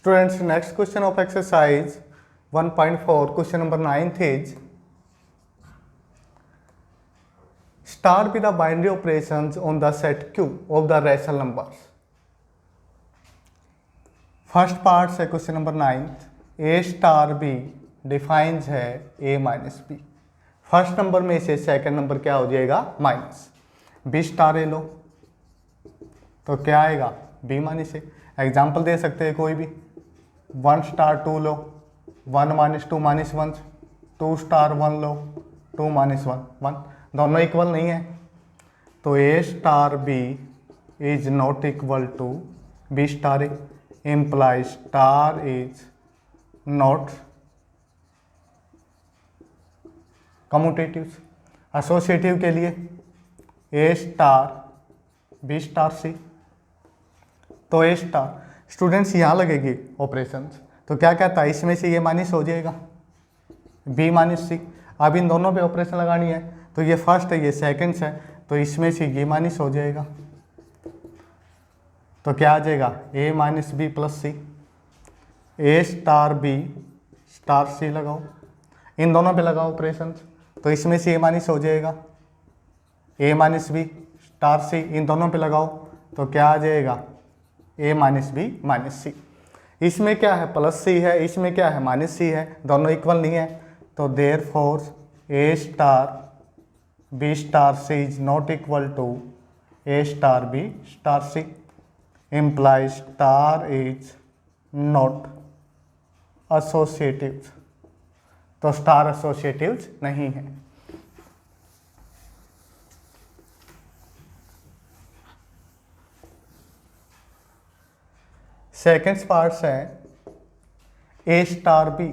Students, next question of exercise 1.4, question number 9th is start with the binary operations on the set Q of the rational numbers. First part से question number 9th, ए star B defines है ए minus B. First number में से second number क्या हो जाएगा minus, B star ए लो तो क्या आएगा बी माइनस ए। एग्जाम्पल दे सकते हैं कोई भी, 1 स्टार 2 लो, 1 माइनस 2 माइनस 1, 2 स्टार 1 लो, 2 माइनस 1 1, दोनों इक्वल नहीं है तो a star b is not equal to b star a, implies star is not commutative। Associative के लिए a star B star c, तो ए स्टार स्टूडेंट्स यहाँ लगेगी ऑपरेशंस, तो क्या कहता है इसमें से ये माइनस हो जाएगा बी माइनस सी। अब इन दोनों पे ऑपरेशन लगानी है तो ये फर्स्ट है ये सेकंड्स है, तो इसमें से ये माइनस हो जाएगा तो क्या आ जाएगा ए minus B plus C. A star B star सी लगाओ, इन दोनों पे लगाओ ऑपरेशंस, तो इसमें से ए माइनस हो जाएगा ए माइनस बी स्टार सी, इन दोनों पे लगाओ तो क्या आ जाएगा ए माइनस बी माइनस सी। इसमें क्या है प्लस सी है, इसमें क्या है माइनस सी है, दोनों इक्वल नहीं है तो therefore a star B star c is not equal to a star B star c, implies star is not associative, तो स्टार एसोसिएटिव नहीं है। सेकेंड पार्ट है ए स्टार बी,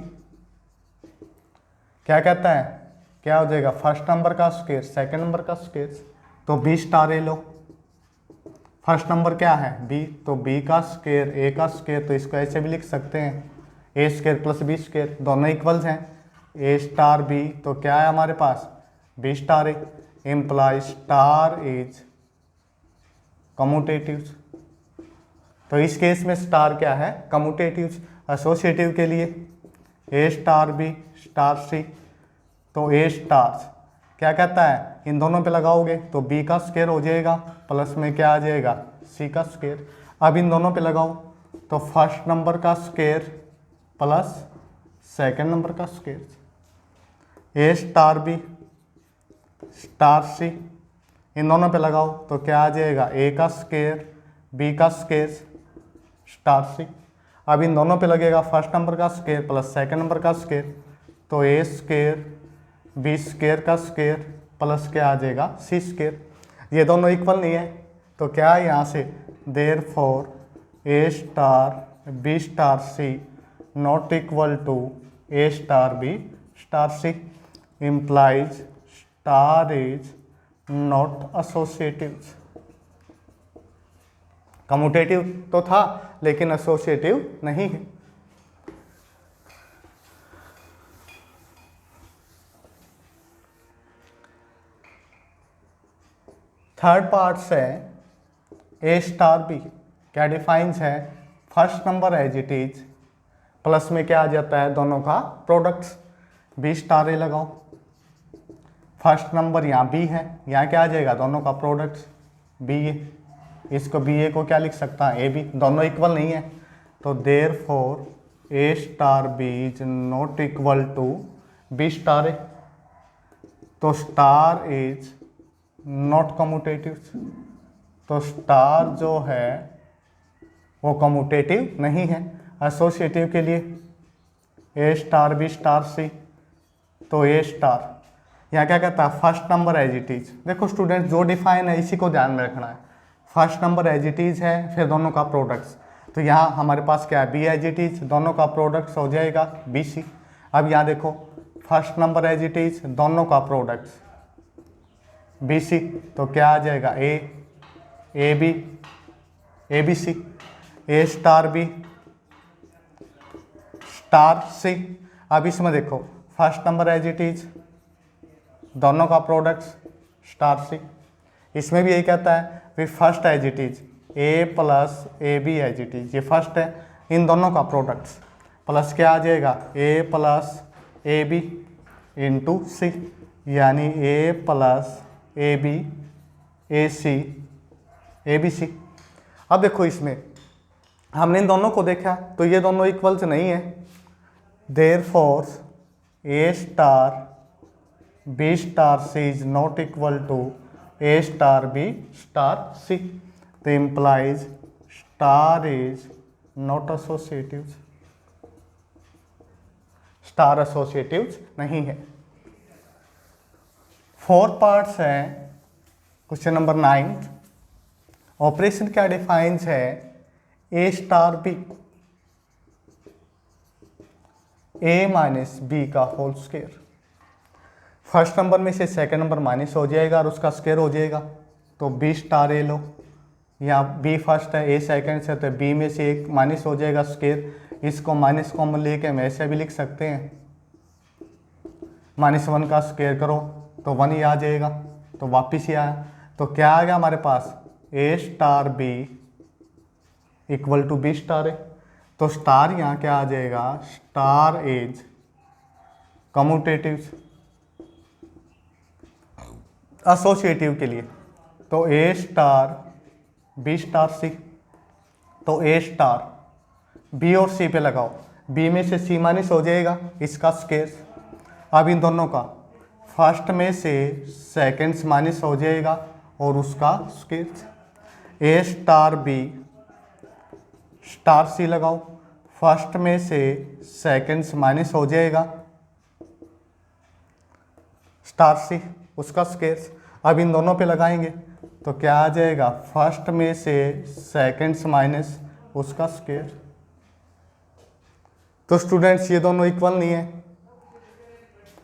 क्या कहता है क्या हो जाएगा फर्स्ट नंबर का स्क्वायर सेकेंड नंबर का स्क्वायर, तो बी स्टार ए लो, फर्स्ट नंबर क्या है बी, तो बी का स्क्वायर ए का स्क्वायर, तो इसको ऐसे भी लिख सकते हैं a square plus b square, दोनों इक्वल्स हैं। ए स्टार बी तो क्या है हमारे पास b star a, imply star is commutative, तो इस केस में स्टार क्या है कम्यूटेटिव। एसोसिएटिव के लिए a star B star c, तो ए स्टार क्या कहता है इन दोनों पे लगाओगे तो b का स्क्वायर हो जाएगा प्लस में क्या आ जाएगा c का स्क्वायर। अब इन दोनों पे लगाओ तो फर्स्ट नंबर का स्क्वायर प्लस सेकंड नंबर का स्क्वायर, ए स्टार बी स्टार सी, इन दोनों पे लगाओ तो क्या आ जाएगा ए का स्क्वायर बी का स्क्वायर स्टार सी। अब इन दोनों पे लगेगा फर्स्ट नंबर का स्क्वायर प्लस सेकंड नंबर का स्क्वायर, तो ए स्क्वायर बी स्क्वायर का स्क्वायर प्लस क्या आ जाएगा सी स्क्वायर, ये दोनों इक्वल नहीं है तो क्या है यहाँ से therefore a star B star c not equal to a star B star c, implies star is not associative. Commutative तो था लेकिन एसोसिएटिव नहीं है। थर्ड पार्ट से ए स्टार बी क्या डिफाइंस है first number as it is, plus में क्या आ जाता है दोनों का प्रोडक्ट्स, बी स्टार ए लगाओ, फर्स्ट नंबर यहाँ बी है, यहाँ क्या आ जाएगा दोनों का प्रोडक्ट्स बी ए, इसको बी ए को क्या लिख सकता है ए बी, दोनों इक्वल नहीं है तो therefore a star b is not equal to b star a, तो स्टार इज नॉट कम्यूटेटिव, तो स्टार जो है वो कम्यूटेटिव नहीं है। एसोसिएटिव के लिए a star B star c, तो ए स्टार यहाँ क्या कहता है first number as it is. देखो स्टूडेंट जो डिफाइन है इसी को ध्यान में रखना है, first number as it is है फिर दोनों का प्रोडक्ट्स, तो यहाँ हमारे पास क्या है बी एज इट इज, दोनों का प्रोडक्ट्स हो जाएगा बी सी। अब यहाँ देखो first number as it is दोनों का प्रोडक्ट्स बी सी, तो क्या आ जाएगा a b a b c, a star B star c. अब इसमें देखो first number as it is दोनों का प्रोडक्ट्स स्टार सी, इसमें भी यही कहता है फिर first as it is a plus a b as it is, ये फर्स्ट है इन दोनों का प्रोडक्ट्स प्लस क्या आ जाएगा a plus a b into c, यानी a plus a b a c a b c. अब देखो इसमें हमने इन दोनों को देखा तो ये दोनों इक्वल्स नहीं है, therefore a star B star c is not equal to a star B star c, तो implies star is not associative, star associative नहीं है। फोर्थ पार्ट्स है क्वेश्चन नंबर 9। ऑपरेशन क्या डिफाइंस है a star b a minus b का whole square. First number में से second number minus हो जाएगा और उसका स्क्वायर हो जाएगा, तो बी स्टार ए लो, या बी फर्स्ट है ए सेकंड से, तो बी में से एक माइनस हो जाएगा स्क्वायर, इसको माइनस कॉमन लेके हम ऐसे भी लिख सकते हैं, -1 का स्क्वायर करो तो 1 ही आ जाएगा, तो वापिस ही आया। तो क्या आ गया हमारे पास a star b equal to b star a, तो स्टार यहाँ क्या आ जाएगा, स्टार इज कम्यूटेटिव एसोसिएटिव के लिए, तो a star B star c, तो ए स्टार बी और सी पे लगाओ, बी में से सी माइनस हो जाएगा, इसका स्क्वायर। अब इन दोनों का फर्स्ट में से सेकंड्स माइनस हो जाएगा और उसका स्क्वायर। ए स्टार बी स्टार सी लगाओ, फर्स्ट में से सेकंड्स माइनस हो जाएगा स्टार सी, उसका स्क्वायर। अब इन दोनों पे लगाएंगे तो क्या आ जाएगा, फर्स्ट में से सेकंड्स माइनस उसका स्क्वायर। तो स्टूडेंट्स ये दोनों इक्वल नहीं है,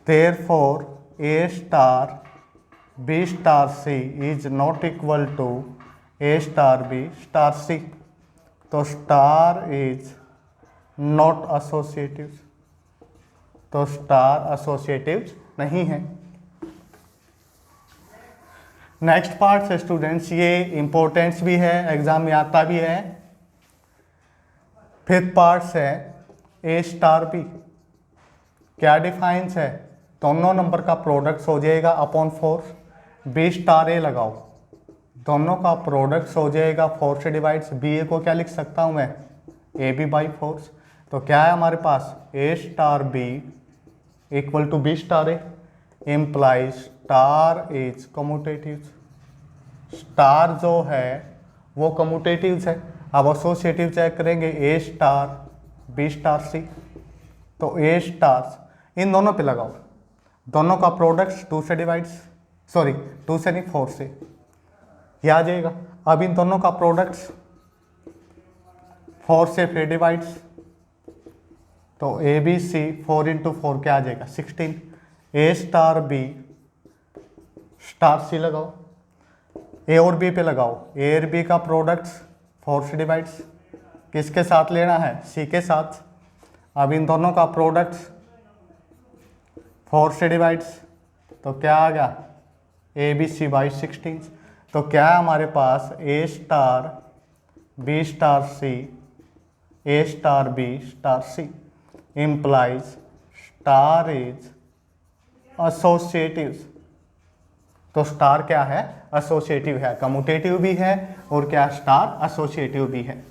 therefore a star B star c is not equal to a star B star c, तो स्टार इज नॉट एसोसिएटिव, तो स्टार एसोसिएटिव नहीं है। नेक्स्ट पार्ट है स्टूडेंट्स, ये इंपॉर्टेंस भी है, एग्जाम में आता भी है। फिफ्थ पार्ट है ए स्टार बी, क्या डिफाइंस है, दोनों नंबर का प्रोडक्ट्स हो जाएगा अपॉन 4, बी स्टार ए लगाओ, दोनों का प्रोडक्ट्स हो जाएगा 4 से डिवाइड्स, बी ए को क्या लिख सकता हूँ मैं, ए बी बाई 4, तो क्या है हमारे पास a star b equal to b star a, implies star is commutative, star जो है वो कम्यूटेटिव है। अब एसोसिएटिव चेक करेंगे, a star B star c, तो ए स्टार इन दोनों पे लगाओ, दोनों का प्रोडक्ट्स 2 से डिवाइड्स, सॉरी 2 से नहीं 4 से, ये आ जाएगा। अब इन दोनों का प्रोडक्ट्स 4 से फिर डिवाइड्स, तो ए बी सी 4 इंटू 4 क्या आ जाएगा 16, ए स्टार बी स्टार सी लगाओ, ए और बी पे लगाओ, ए और बी का प्रोडक्ट्स 4 से डिवाइड्स, किसके साथ लेना है, सी के साथ। अब इन दोनों का प्रोडक्ट्स 4 से डिवाइड्स, तो क्या आ गया ए बी सी बाई 16, तो क्या है हमारे पास a star B star c a star B star c, implies star is associative, तो स्टार क्या है, एसोसिएटिव है, कम्यूटेटिव भी है और क्या स्टार एसोसिएटिव भी है।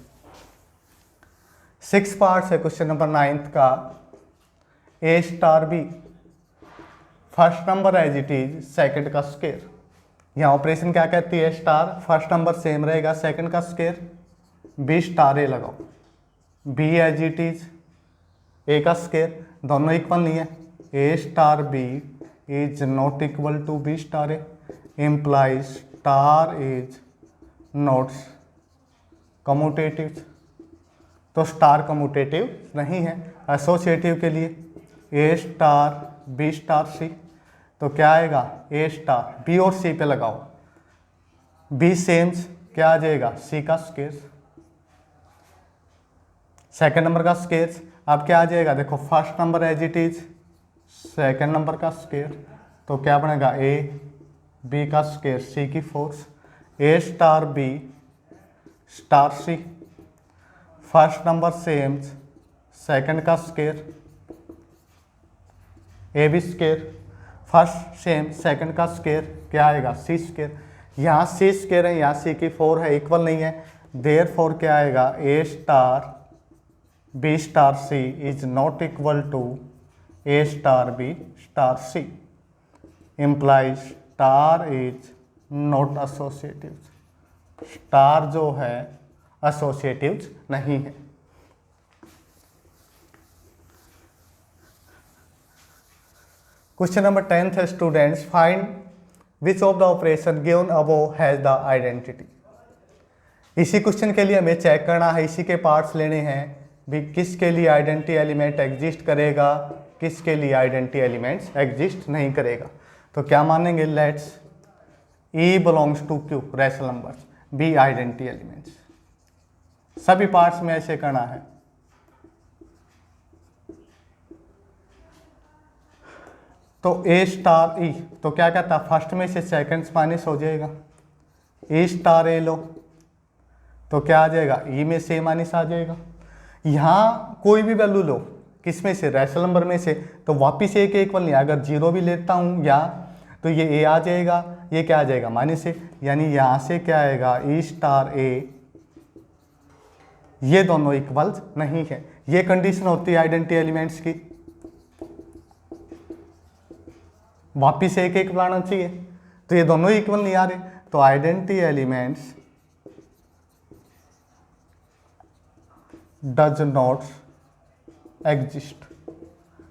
6 पार्ट्स है क्वेश्चन नंबर 9 का, a star b, first number as it is second का स्क्वायर, यहाँ ऑपरेशन क्या कहती है, स्टार फर्स्ट नंबर सेम रहेगा सेकंड का स्क्वायर, बी स्टार ए लगाओ, b as it is a का स्क्वायर, दोनों इक्वल नहीं है, a star b is not equal to b star a, implies star is not commutative, तो star commutative नहीं है। एसोसिएटिव के लिए a star B star c, तो क्या आएगा ए स्टार बी और सी पे लगाओ, बी सेम्स क्या आ जाएगा सी का स्क्वायर, सेकंड नंबर का स्क्वायर। अब क्या आ जाएगा, देखो first number as it is second number का स्क्वायर, तो क्या बनेगा ए बी का स्क्वायर सी की force, A star B star C, first number same second का square, A B square, first same second का स्केयर क्या आएगा सी स्केयर। यहाँ सी स्केयर है, यहाँ सी की 4 है, इक्वल नहीं है, देयरफॉर क्या आएगा a star B star c is not equal to a star B star c, implies star is not associative, star जो है एसोसिएटिव नहीं है। क्वेश्चन नंबर 10 है students, find which of the operation given above has the identity. इसी question के लिए हमें check करना है, इसी के पार्ट्स लेने हैं भी, किसके लिए आइडेंटिटी एलिमेंट एग्जिस्ट करेगा, किसके लिए आइडेंटिटी एलिमेंट्स एग्जिस्ट नहीं करेगा। तो क्या मानेंगे, let's E belongs to Q rational numbers, b identity elements, सभी पार्ट्स में ऐसे करना है। तो ए स्टार ई, तो क्या कहता है फर्स्ट में से सेकंड माइनस हो जाएगा, ए स्टार ए लो तो क्या आ जाएगा ई में से माइनस आ जाएगा। यहाँ कोई भी वैल्यू लो, किस में से रैशनल नंबर में से, तो वापिस ए के इक्वल नहीं, अगर जीरो भी लेता हूँ या तो ये ए आ जाएगा, ये क्या आ जाएगा माइनस ए, यानी यहाँ से क्या आएगा ई स्टार ए, ये दोनों इक्वल नहीं है। ये कंडीशन होती है आइडेंटिटी एलिमेंट्स की, वापिस एक एक बनाना चाहिए, तो ये दोनों इक्वल नहीं आ रहे, तो identity elements does not exist,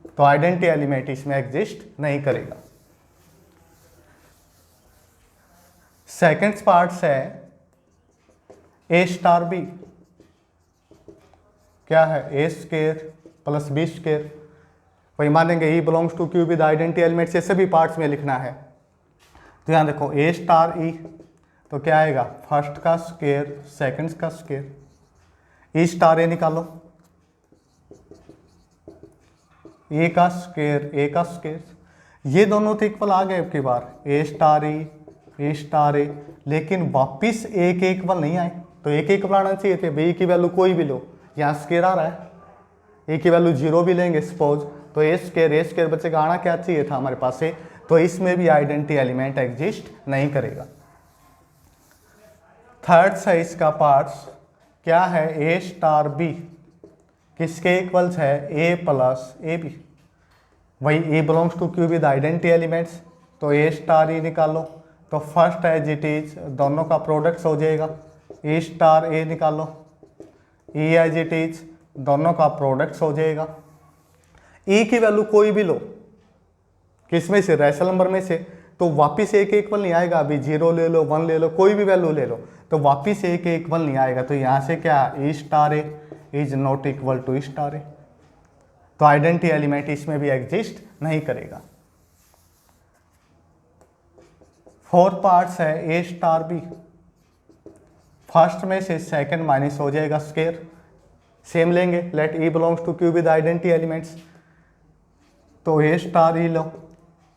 तो आइडेंटिटी एलिमेंट इसमें एग्जिस्ट नहीं करेगा। सेकेंड पार्ट्स है ए स्टार बी, क्या है a square plus b square, वही मानेंगे e belongs to Q with identity element से सभी पार्ट्स में लिखना है। तो यहाँ देखो ए स्टार ई, तो क्या आएगा फर्स्ट का स्केयर सेकंड का स्केयर, ई स्टार ए निकालो, ए का स्केयर ए का स्केयर, ये दोनों तो इक्वल आ गए अब की बार, ए स्टार ए, लेकिन वापिस ए के इक्वल नहीं आए, तो एक एक बनाना चाहिए थे, बी की वैल्यू कोई भी लो, यहाँ स्केयर आ रहा है, ए की वैल्यू जीरो भी लेंगे सपोज, तो ए स्केयर बच्चे का आना क्या चाहिए था हमारे पास से, तो इसमें भी आइडेंटिटी एलिमेंट एग्जिस्ट नहीं करेगा। थर्ड है इसका पार्ट्स, क्या है ए स्टार बी, किसके इक्वल्स है ए प्लस ए बी, वही a belongs to Q with identity elements, तो ए स्टार ई निकालो, तो फर्स्ट एज इट इज दोनों का प्रोडक्ट्स हो जाएगा, ए स्टार ए निकालो, ई एज इट इज दोनों का प्रोडक्ट्स हो जाएगा। ई की वैल्यू कोई भी लो, किस में से रैशनल नंबर में से, तो वापिस ए के इक्वल नहीं आएगा, अभी जीरो ले लो 1 ले लो कोई भी वैल्यू ले लो, तो वापिस ए के इक्वल नहीं आएगा, तो यहाँ से क्या e star a is not equal to star a, तो आइडेंटिटी एलिमेंट इसमें भी एग्जिस्ट नहीं करेगा। फोर्थ पार्ट्स है ए स्टार बी, फर्स्ट में से सेकंड माइनस हो जाएगा स्केयर, सेम लेंगे, let e belongs to Q with identity elements, तो ए स्टार ई लो,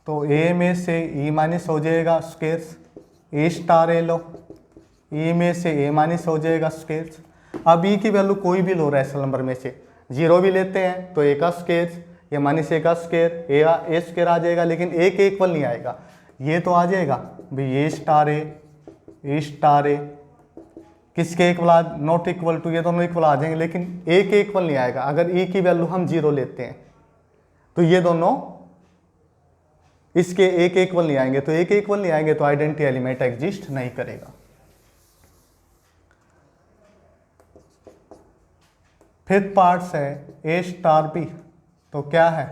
तो ए में से ई माइनस हो जाएगा स्केयर्स, ए स्टार ए लो, ई में से ए माइनस हो जाएगा स्केयर्स। अब ई की वैल्यू कोई भी लो रैशनल नंबर में से, जीरो भी लेते हैं तो ए का स्केयर्स, ये माइनस ए का स्केयर, ए स्केयर आ जाएगा, लेकिन ए के इक्वल नहीं आएगा, ये तो आ जाएगा भाई ए स्टार ए, किसके इक्वल नॉट इक्वल टू, ये दोनों इक्वल आ जाएंगे, लेकिन ए के इक्वल नहीं आएगा। अगर ई की वैल्यू हम जीरो लेते हैं तो ये दोनों इसके ए के इक्वल नहीं आएंगे, तो ए के इक्वल नहीं आएंगे तो आइडेंटिटी एलिमेंट एग्जिस्ट नहीं करेगा। फिफ्थ पार्ट्स है ए स्टार बी, तो क्या है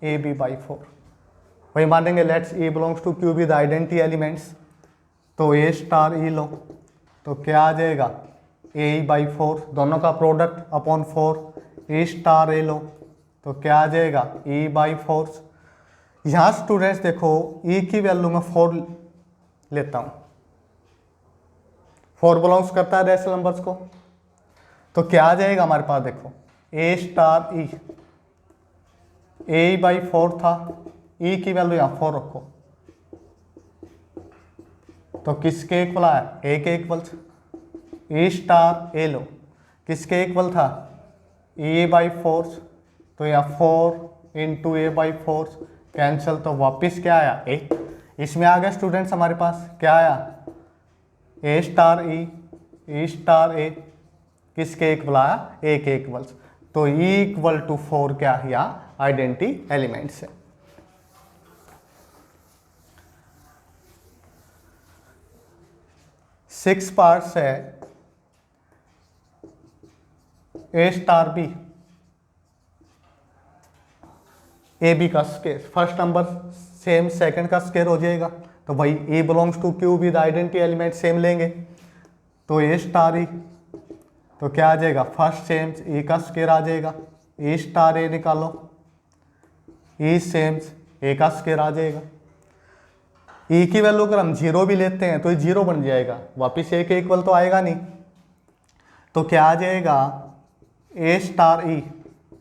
ए बी बाई 4, वही मानेंगे let's a belongs to Q with identity elements, तो ए स्टार ई लो, तो क्या आ जाएगा ए बाई 4, दोनों का प्रोडक्ट अपॉन 4, ए स्टार ए लो, तो क्या आ जाएगा ई बाई 4। यहाँ स्टूडेंट्स देखो ई की वैल्यू में 4 लेता हूँ, 4 बिलोंग्स करता है रैशनल नंबर्स को, तो क्या आ जाएगा हमारे पास देखो ए स्टार ई, ए बाई 4 था, ई की वैल्यू यहाँ 4 रखो, तो किसके इक्वल आया ए के इक्वल्स, ए स्टार ए लो, किसके इक्वल था, ए बाई फोर्स, तो या 4 into A by force cancel, तो वापस क्या आया ए। इसमें आ गया स्टूडेंट्स हमारे पास क्या आया, ए स्टार ई स्टार ए किसके इक्वल आया, ए के इक्वल, तो ई इक्वल टू 4 क्या या आइडेंटिटी एलिमेंट्स है। सिक्स पार्ट्स है a star b, a B का square, first number same second का स्केयर हो जाएगा, तो भाई a belongs to Q with identity element same लेंगे, तो ए स्टार ई, तो क्या आ जाएगा, फर्स्ट सेम ए का स्केयर आ जाएगा, ए स्टार ए निकालो, ई सेम्स ए का स्केयर आ जाएगा, ई की वैल्यू अगर हम 0 भी लेते हैं तो ये 0 बन जाएगा, वापिस ए के इक्वल तो आएगा नहीं, तो क्या आ जाएगा, a star e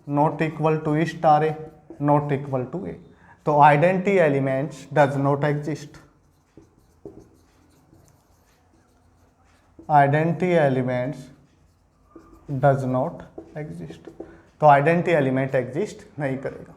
not equal to e star a not equal to a, तो identity elements does not exist, identity elements does not exist, तो आइडेंटिटी एलिमेंट एग्जिस्ट नहीं करेगा।